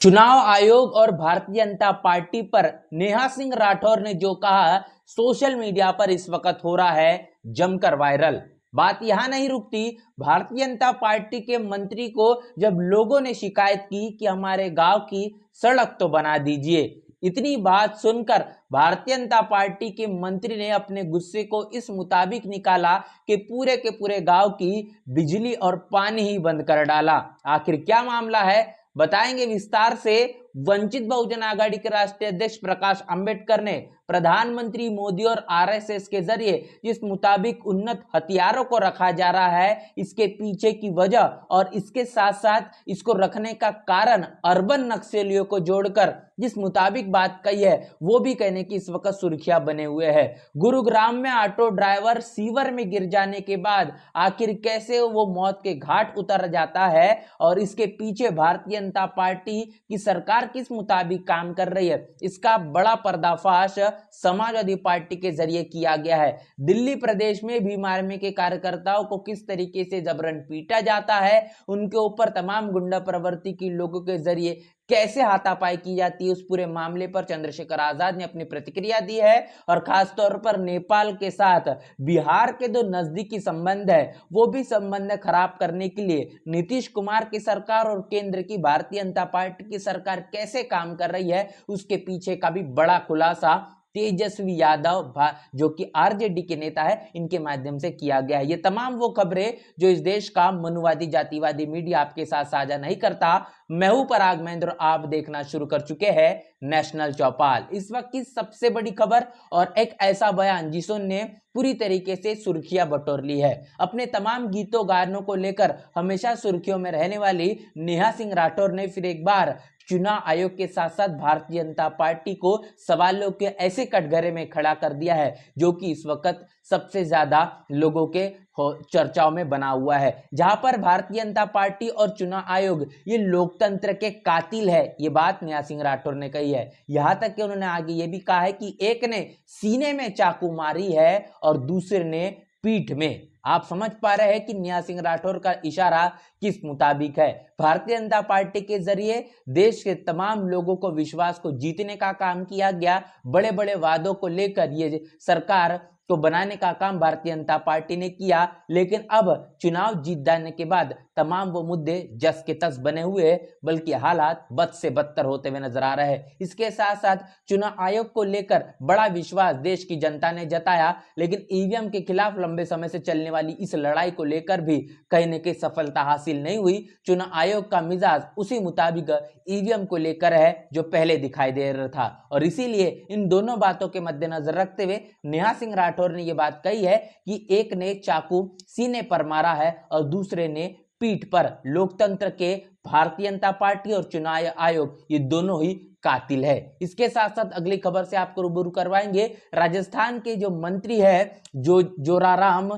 चुनाव आयोग और भारतीय जनता पार्टी पर नेहा सिंह राठौर ने जो कहा सोशल मीडिया पर इस वक्त हो रहा है जमकर वायरल। बात यहां नहीं रुकती। भारतीय जनता पार्टी के मंत्री को जब लोगों ने शिकायत की कि हमारे गांव की सड़क तो बना दीजिए, इतनी बात सुनकर भारतीय जनता पार्टी के मंत्री ने अपने गुस्से को इस मुताबिक निकाला कि पूरे के पूरे गांव की बिजली और पानी ही बंद कर डाला। आखिर क्या मामला है बताएंगे विस्तार से। वंचित बहुजन आघाड़ी के राष्ट्रीय अध्यक्ष प्रकाश अंबेडकर ने प्रधानमंत्री मोदी और आरएसएस के जरिए जिस मुताबिक उन्नत हथियारों को रखा जा रहा है, इसके पीछे की वजह और इसके साथ साथ इसको रखने का कारण अर्बन नक्सलियों को जोड़कर जिस मुताबिक बात कही है, वो भी कहने की इस वक्त सुर्खियां बने हुए हैं। गुरुग्राम में ऑटो ड्राइवर सीवर में गिर जाने के बाद आखिर कैसे वो मौत के घाट उतर जाता है और इसके पीछे भारतीय जनता पार्टी की सरकार किस मुताबिक काम कर रही है, इसका बड़ा पर्दाफाश समाजवादी पार्टी के जरिए किया गया है। दिल्ली प्रदेश में भीम आर्मी के कार्यकर्ताओं को किस तरीके से जबरन पीटा जाता है, उनके ऊपर तमाम गुंडा प्रवृत्ति के लोगों के जरिए कैसे हाथापाई की जाती है, उस पूरे मामले पर चंद्रशेखर आजाद ने अपनी प्रतिक्रिया दी है। और खासतौर पर नेपाल के साथ बिहार के जो नजदीकी संबंध है, वो भी संबंध खराब करने के लिए नीतीश कुमार की सरकार और केंद्र की भारतीय जनता पार्टी की सरकार कैसे काम कर रही है, उसके पीछे का भी बड़ा खुलासा तेजस्वी यादव जो कि आरजेडी के नेता है, इनके माध्यम से किया गया है। ये तमाम वो खबरें जो इस देश का मनुवादी जातिवादी मीडिया आपके साथ साझा नहीं करता। मैं हूं पराग महेंद्र, आप देखना शुरू कर चुके हैं नेशनल चौपाल। इस वक्त की सबसे बड़ी खबर और एक ऐसा बयान जिसने पूरी तरीके से सुर्खियां बटोर ली है। अपने तमाम गीतों गानों को लेकर हमेशा सुर्खियों में रहने वाली नेहा सिंह राठौर ने फिर एक बार चुनाव आयोग के साथ साथ भारतीय जनता पार्टी को सवालों के ऐसे कटघरे में खड़ा कर दिया है जो कि इस वक्त सबसे ज्यादा लोगों के चर्चाओं में बना हुआ है। जहां पर भारतीय जनता पार्टी और चुनाव आयोग ये लोकतंत्र के कातिल है, ये बात नेहा सिंह राठौर ने कही है। यहां तक कि उन्होंने आगे ये भी कहा है कि एक ने सीने में चाकू मारी है और दूसरे ने पीठ में। आप समझ पा रहे हैं कि नेहा सिंह राठौर का इशारा किस मुताबिक है। भारतीय जनता पार्टी के जरिए देश के तमाम लोगों को विश्वास को जीतने का काम किया गया। बड़े बड़े वादों को लेकर ये सरकार को बनाने का काम भारतीय जनता पार्टी ने किया, लेकिन अब चुनाव जीत जाने के बाद तमाम वो मुद्दे जस के तस बने हुए, बल्कि हालात बद से बदतर होते हुए नजर आ रहे हैं। इसके साथ साथ चुनाव आयोग को लेकर बड़ा विश्वास देश की जनता ने जताया, लेकिन ईवीएम के खिलाफ लंबे समय से चलने वाली इस लड़ाई को लेकर भी कहीं न कहीं सफलता हासिल नहीं हुई। चुनाव आयोग का मिजाज उसी मुताबिक ईवीएम को लेकर है जो पहले दिखाई दे रहा था, और इसीलिए इन दोनों बातों के मद्देनजर रखते हुए नेहा सिंह राठौर ने यह बात कही है कि एक ने चाकू सीने पर मारा है और दूसरे ने पीठ पर। लोकतंत्र के भारतीय जनता पार्टी और चुनाव आयोग ये दोनों ही कातिल है। इसके साथ साथ अगली खबर से आपको रूबरू करवाएंगे। राजस्थान के जो मंत्री है जोराराम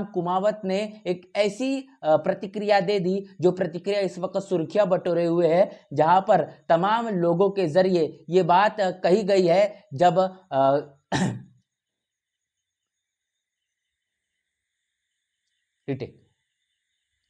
कुमावत ने एक ऐसी प्रतिक्रिया दे दी जो प्रतिक्रिया इस वक्त सुर्खियां बटोरे हुए है, जहां पर तमाम लोगों के जरिए ये बात कही गई है। जब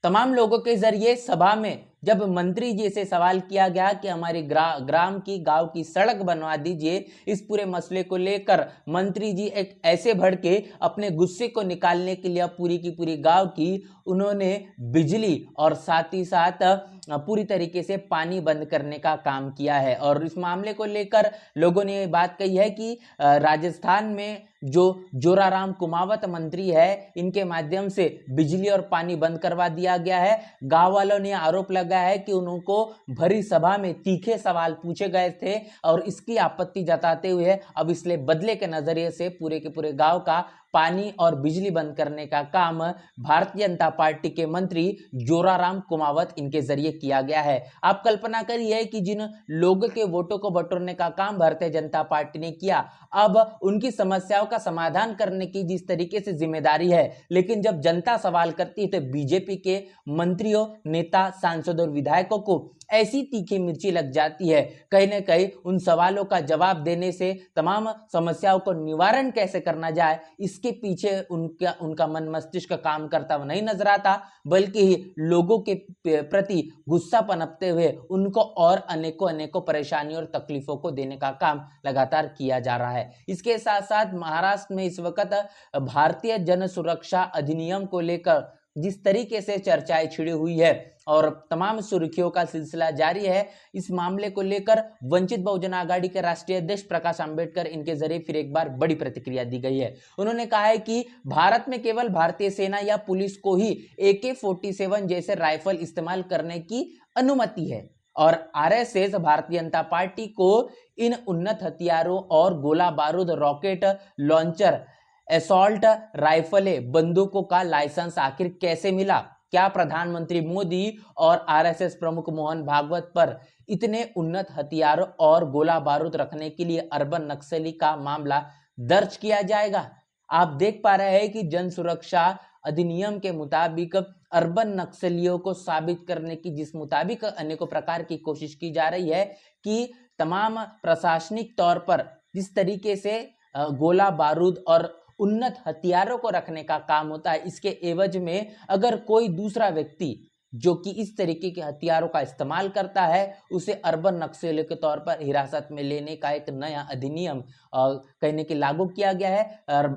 तमाम लोगों के जरिए सभा में जब मंत्री जी से सवाल किया गया कि हमारी गांव की सड़क बनवा दीजिए, इस पूरे मसले को लेकर मंत्री जी एक ऐसे भड़के अपने गुस्से को निकालने के लिए पूरी की पूरी गांव की उन्होंने बिजली और साथ ही साथ पूरी तरीके से पानी बंद करने का काम किया है। और इस मामले को लेकर लोगों ने ये बात कही है कि राजस्थान में जो जोराराम कुमावत मंत्री है, इनके माध्यम से बिजली और पानी बंद करवा दिया गया है। गांव वालों ने आरोप लगाया है कि उनको भरी सभा में तीखे सवाल पूछे गए थे और इसकी आपत्ति जताते हुए अब इसलिए बदले के नजरिए से पूरे के पूरे गांव का पानी और बिजली बंद करने का काम भारतीय जनता पार्टी के मंत्री जोराराम कुमावत इनके जरिए किया गया है। आप कल्पना करिए कि जिन लोगों के वोटों को बटोरने का काम भारतीय जनता पार्टी ने किया, अब उनकी समस्याओं का समाधान करने की जिस तरीके से जिम्मेदारी है, लेकिन जब जनता सवाल करती है तो बीजेपी के मंत्रियों, नेता, सांसदों और विधायकों को ऐसी तीखी मिर्ची लग जाती है। कहीं ना कहीं उन सवालों का जवाब देने से तमाम समस्याओं को निवारण कैसे करना जाए, इस इसके पीछे उनका मन मस्तिष्क काम करता हुआ नहीं नजर आता, बल्कि लोगों के प्रति गुस्सा पनपते हुए उनको और अनेकों परेशानियों और तकलीफों को देने का काम लगातार किया जा रहा है। इसके साथ साथ महाराष्ट्र में इस वक्त भारतीय जन सुरक्षा अधिनियम को लेकर जिस तरीके से चर्चाएं छिड़ी हुई है और तमाम सुर्खियों का सिलसिला जारी है, इस मामले को लेकर वंचित बहुजन आघाड़ी के राष्ट्रीय अध्यक्ष प्रकाश अंबेडकर इनके जरिए फिर एक बार बड़ी प्रतिक्रिया दी गई है। उन्होंने कहा है कि भारत में केवल भारतीय सेना या पुलिस को ही AK-47 जैसे राइफल इस्तेमाल करने की अनुमति है और RSS भारतीय जनता पार्टी को इन उन्नत हथियारों और गोला बारूद, रॉकेट लॉन्चर, असॉल्ट राइफलें, बंदूकों का लाइसेंस आखिर कैसे मिला? क्या प्रधानमंत्री मोदी और RSS प्रमुख मोहन भागवत पर इतने उन्नत हथियारों और गोला बारूद रखने के लिए अर्बन नक्सली का मामला दर्ज किया जाएगा? आप देख पा रहे हैं कि जन सुरक्षा अधिनियम के मुताबिक अर्बन नक्सलियों को साबित करने की जिस मुताबिक अनेकों प्रकार की कोशिश की जा रही है कि तमाम प्रशासनिक तौर पर जिस तरीके से गोला बारूद और उन्नत हथियारों को रखने का काम होता है, इसके एवज में अगर कोई दूसरा व्यक्ति जो कि इस तरीके के हथियारों का इस्तेमाल करता है, उसे अर्बन नक्सलियों के तौर पर हिरासत में लेने का एक नया अधिनियम कहने के लागू किया गया है। और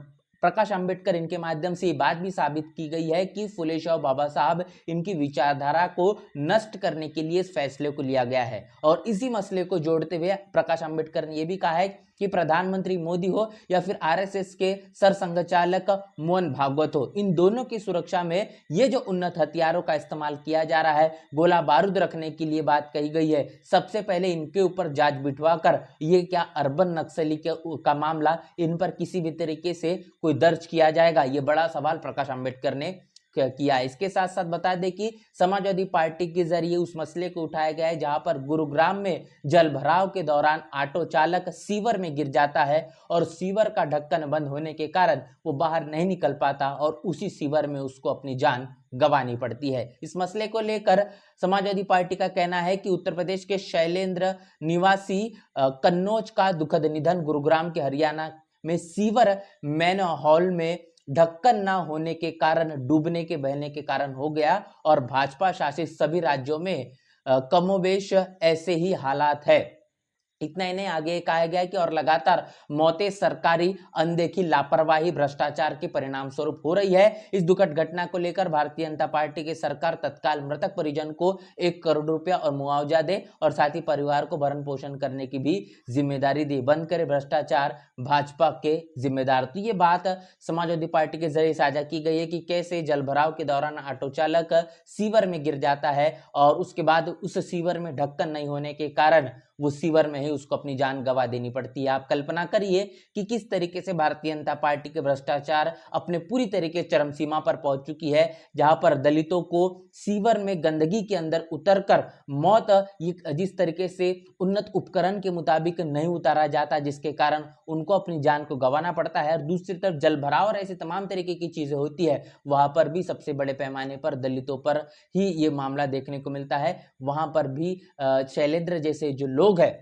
प्रकाश अंबेडकर इनके माध्यम से ये बात भी साबित की गई है कि फुले शाह बाबा साहब इनकी विचारधारा को नष्ट करने के लिए इस फैसले को लिया गया है। और इसी मसले को जोड़ते हुए प्रकाश अंबेडकर ने यह भी कहा है कि प्रधानमंत्री मोदी हो या फिर RSS के सरसंघचालक मोहन भागवत हो, इन दोनों की सुरक्षा में ये जो उन्नत हथियारों का इस्तेमाल किया जा रहा है, गोला बारूद रखने के लिए बात कही गई है, सबसे पहले इनके ऊपर जांच बिठवा कर ये क्या अर्बन नक्सली का मामला इन पर किसी भी तरीके से कोई दर्ज किया जाएगा, ये बड़ा सवाल प्रकाश अंबेडकर ने किया। इसके साथ साथ बता दें कि समाजवादी पार्टी के जरिए उस मसले को उठाया गया है जहां पर गुरुग्राम में जल भराव के दौरान ऑटो चालक सीवर में गिर जाता है और सीवर का ढक्कन बंद होने के कारण वो बाहर नहीं निकल पाता और उसी सीवर में उसको अपनी जान गंवानी पड़ती है। इस मसले को लेकर समाजवादी पार्टी का कहना है कि उत्तर प्रदेश के शैलेंद्र निवासी कन्नौज का दुखद निधन गुरुग्राम के हरियाणा में सीवर मैन हॉल में ढक्कन न होने के कारण, डूबने के बहने के कारण हो गया और भाजपा शासित सभी राज्यों में कमोबेश ऐसे ही हालात है। इतना ही नहीं, आगे कहा गया है कि और लगातार मौतें सरकारी अनदेखी, लापरवाही, भ्रष्टाचार के परिणाम स्वरूप हो रही है। इस दुखद घटना को लेकर भारतीय जनता पार्टी की सरकार तत्काल मृतक परिजन को 1 करोड़ रुपया और मुआवजा दे और साथ ही परिवार को भरण पोषण करने की भी जिम्मेदारी दे। बंद करे भ्रष्टाचार, भाजपा के जिम्मेदार। तो ये बात समाजवादी पार्टी के जरिए साझा की गई है कि कैसे जलभराव के दौरान ऑटो चालक सीवर में गिर जाता है और उसके बाद उस सीवर में ढक्कन नहीं होने के कारण वो सीवर में ही उसको अपनी जान गंवा देनी पड़ती है। आप कल्पना करिए कि किस तरीके से भारतीय जनता पार्टी के भ्रष्टाचार अपने पूरी तरीके चरम सीमा पर पहुंच चुकी है, जहां पर दलितों को सीवर में गंदगी के अंदर उतरकर मौत जिस तरीके से उन्नत उपकरण के मुताबिक नहीं उतारा जाता, जिसके कारण उनको अपनी जान को गंवाना पड़ता है। और दूसरी तरफ जलभराव और ऐसी तमाम तरीके की चीजें होती है, वहां पर भी सबसे बड़े पैमाने पर दलितों पर ही ये मामला देखने को मिलता है। वहां पर भी शैलेंद्र जैसे जो लोग हैं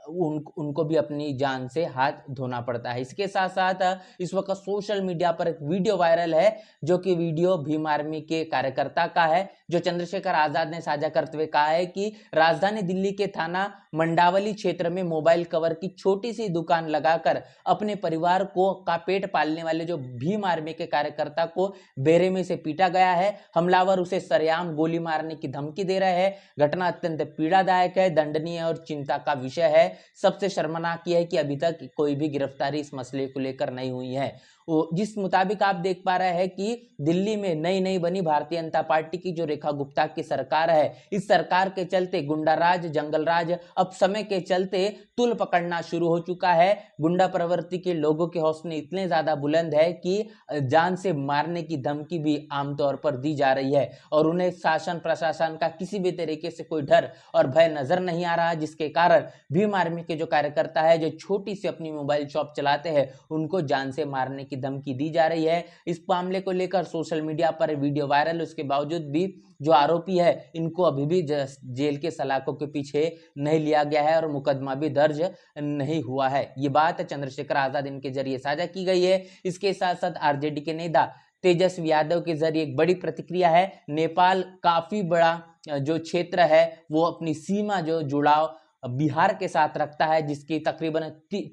उनको भी अपनी जान से हाथ धोना पड़ता है। इसके साथ साथ इस वक्त सोशल मीडिया पर एक वीडियो वायरल है, जो कि वीडियो भीम आर्मी के कार्यकर्ता का है, जो चंद्रशेखर आजाद ने साझा करते हुए कहा है कि राजधानी दिल्ली के थाना मंडावली क्षेत्र में मोबाइल कवर की छोटी सी दुकान लगाकर अपने परिवार का पेट पालने वाले जो भीम आर्मी के कार्यकर्ता को बेरहमी से पीटा गया है। हमलावर उसे सरेआम गोली मारने की धमकी दे रहे हैं। घटना अत्यंत पीड़ादायक है, दंडनीय और चिंता का विषय है। सबसे शर्मनाक यह है कि अभी तक कोई भी गिरफ्तारी इस मसले को लेकर नहीं हुई है। जिस मुताबिक आप देख पा रहे हैं कि दिल्ली में नई बनी भारतीय जनता पार्टी की जो रेखा गुप्ता की सरकार है, इस सरकार के चलते गुंडाराज, जंगलराज अब समय के चलते तुल पकड़ना शुरू हो चुका है। गुंडा प्रवृत्ति के लोगों के हौसले इतने ज्यादा बुलंद है कि जान से मारने की धमकी भी आमतौर पर दी जा रही है और उन्हें शासन प्रशासन का किसी भी तरीके से कोई डर और भय नजर नहीं आ रहा, जिसके कारण भीम आर्मी के जो कार्यकर्ता है, जो छोटी सी अपनी मोबाइल शॉप चलाते हैं, उनको जान से मारने की धमकी दी जा रही है। इस मामले को लेकर सोशल मीडिया पर वीडियो वायरल, उसके बावजूद भी जो आरोपी है इनको अभी भी जेल के सलाखों के पीछे नहीं लिया गया है और मुकदमा भी दर्ज नहीं हुआ है। ये बात चंद्रशेखर आजाद इनके जरिए साझा की गई है। इसके साथ साथ आरजेडी के नेता तेजस्वी यादव के जरिए एक बड़ी प्रतिक्रिया है। नेपाल काफी बड़ा जो क्षेत्र है वो अपनी सीमा जो जुड़ाव बिहार के साथ रखता है, जिसकी तकरीबन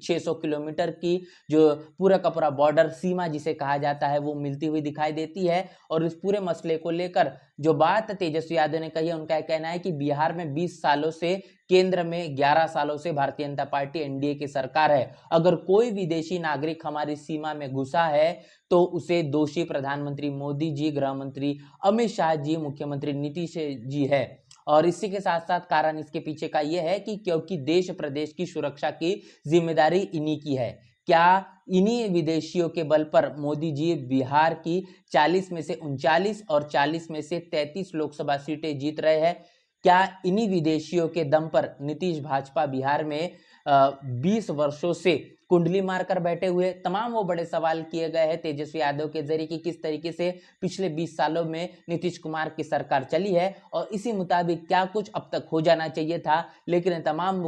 600 किलोमीटर की जो पूरा का पूरा बॉर्डर सीमा जिसे कहा जाता है वो मिलती हुई दिखाई देती है। और इस पूरे मसले को लेकर जो बात तेजस्वी यादव ने कही है, उनका कहना है कि बिहार में 20 सालों से, केंद्र में 11 सालों से भारतीय जनता पार्टी एनडीए की सरकार है। अगर कोई विदेशी नागरिक हमारी सीमा में घुसा है तो उसे दोषी प्रधानमंत्री मोदी जी, गृह मंत्री अमित शाह जी, मुख्यमंत्री नीतीश जी है। और इसी के साथ साथ कारण इसके पीछे का यह है कि क्योंकि देश प्रदेश की सुरक्षा की जिम्मेदारी इन्हीं की है। क्या इन्हीं विदेशियों के बल पर मोदी जी बिहार की 40 में से 39 और 40 में से 33 लोकसभा सीटें जीत रहे हैं? क्या इन्हीं विदेशियों के दम पर नीतीश भाजपा बिहार में 20 वर्षों से कुंडली मारकर बैठे हुए? तमाम वो बड़े सवाल किए गए हैं तेजस्वी यादव के जरिए कि किस तरीके से पिछले 20 सालों में नीतीश कुमार की सरकार चली है और इसी मुताबिक क्या कुछ अब तक हो जाना चाहिए था। लेकिन तमाम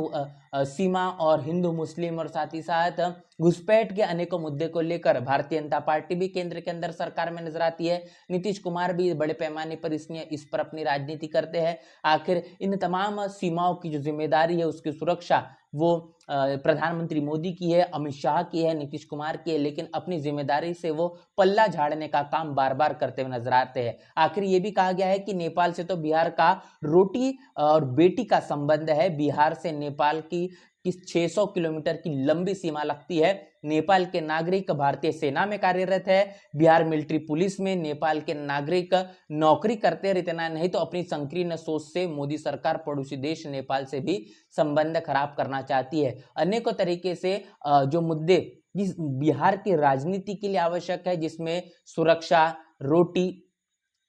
सीमा और हिंदू मुस्लिम और साथ ही साथ घुसपैठ के अनेकों मुद्दे को लेकर भारतीय जनता पार्टी भी केंद्र के अंदर सरकार में नजर आती है। नीतीश कुमार भी बड़े पैमाने पर इस पर अपनी राजनीति करते हैं। आखिर इन तमाम सीमाओं की जो जिम्मेदारी है उसकी सुरक्षा वो प्रधानमंत्री मोदी की है, अमित शाह की है, नीतीश कुमार की है, लेकिन अपनी जिम्मेदारी से वो पल्ला झाड़ने का काम बार बार करते हुए नजर आते हैं। आखिर ये भी कहा गया है कि नेपाल से तो बिहार का रोटी और बेटी का संबंध है। बिहार से नेपाल की 600 किलोमीटर की लंबी सीमा लगती है। नेपाल के नागरिक भारतीय सेना में कार्यरत है, बिहार मिलिट्री पुलिस में नेपाल के नागरिक नौकरी करते हैं। इतना नहीं तो अपनी संकीर्ण सोच से मोदी सरकार पड़ोसी देश नेपाल से भी संबंध खराब करना चाहती है। अनेकों तरीके से जो मुद्दे इस बिहार की राजनीति के लिए आवश्यक है, जिसमें सुरक्षा, रोटी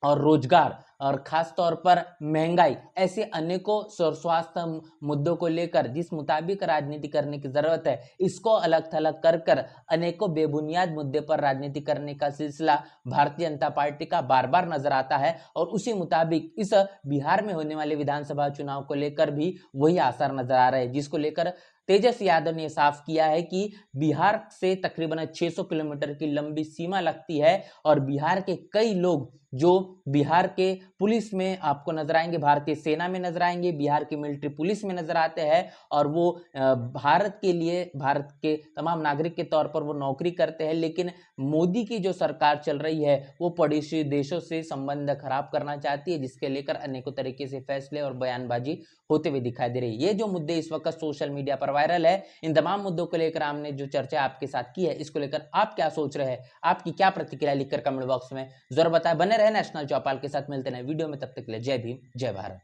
और रोजगार और खास तौर पर महंगाई, ऐसे अनेकों स्वास्थ्य मुद्दों को लेकर जिस मुताबिक राजनीति करने की जरूरत है, इसको अलग थलग कर कर अनेकों बेबुनियाद मुद्दे पर राजनीति करने का सिलसिला भारतीय जनता पार्टी का बार बार नजर आता है। और उसी मुताबिक इस बिहार में होने वाले विधानसभा चुनाव को लेकर भी वही आसार नजर आ रहे हैं, जिसको लेकर तेजस्वी यादव ने साफ किया है कि बिहार से तकरीबन 600 किलोमीटर की लंबी सीमा लगती है और बिहार के कई लोग जो बिहार के पुलिस में आपको नजर आएंगे, भारतीय सेना में नजर आएंगे, बिहार की मिलिट्री पुलिस में नजर आते हैं और वो भारत के लिए, भारत के तमाम नागरिक के तौर पर वो नौकरी करते हैं। लेकिन मोदी की जो सरकार चल रही है वो पड़ोसी देशों से संबंध खराब करना चाहती है, जिसके लेकर अनेकों तरीके से फैसले और बयानबाजी होते हुए दिखाई दे रही है। ये जो मुद्दे इस वक्त सोशल मीडिया पर वायरल है, इन तमाम मुद्दों को लेकर हमने जो चर्चा आपके साथ की है, इसको लेकर आप क्या सोच रहे हैं, आपकी क्या प्रतिक्रिया लिखकर कमेंट बॉक्स में जरूर बताएं। बने रहे नेशनल चौपाल के साथ, मिलते हैं वीडियो में, तब तक के लिए जय भीम, जय भारत।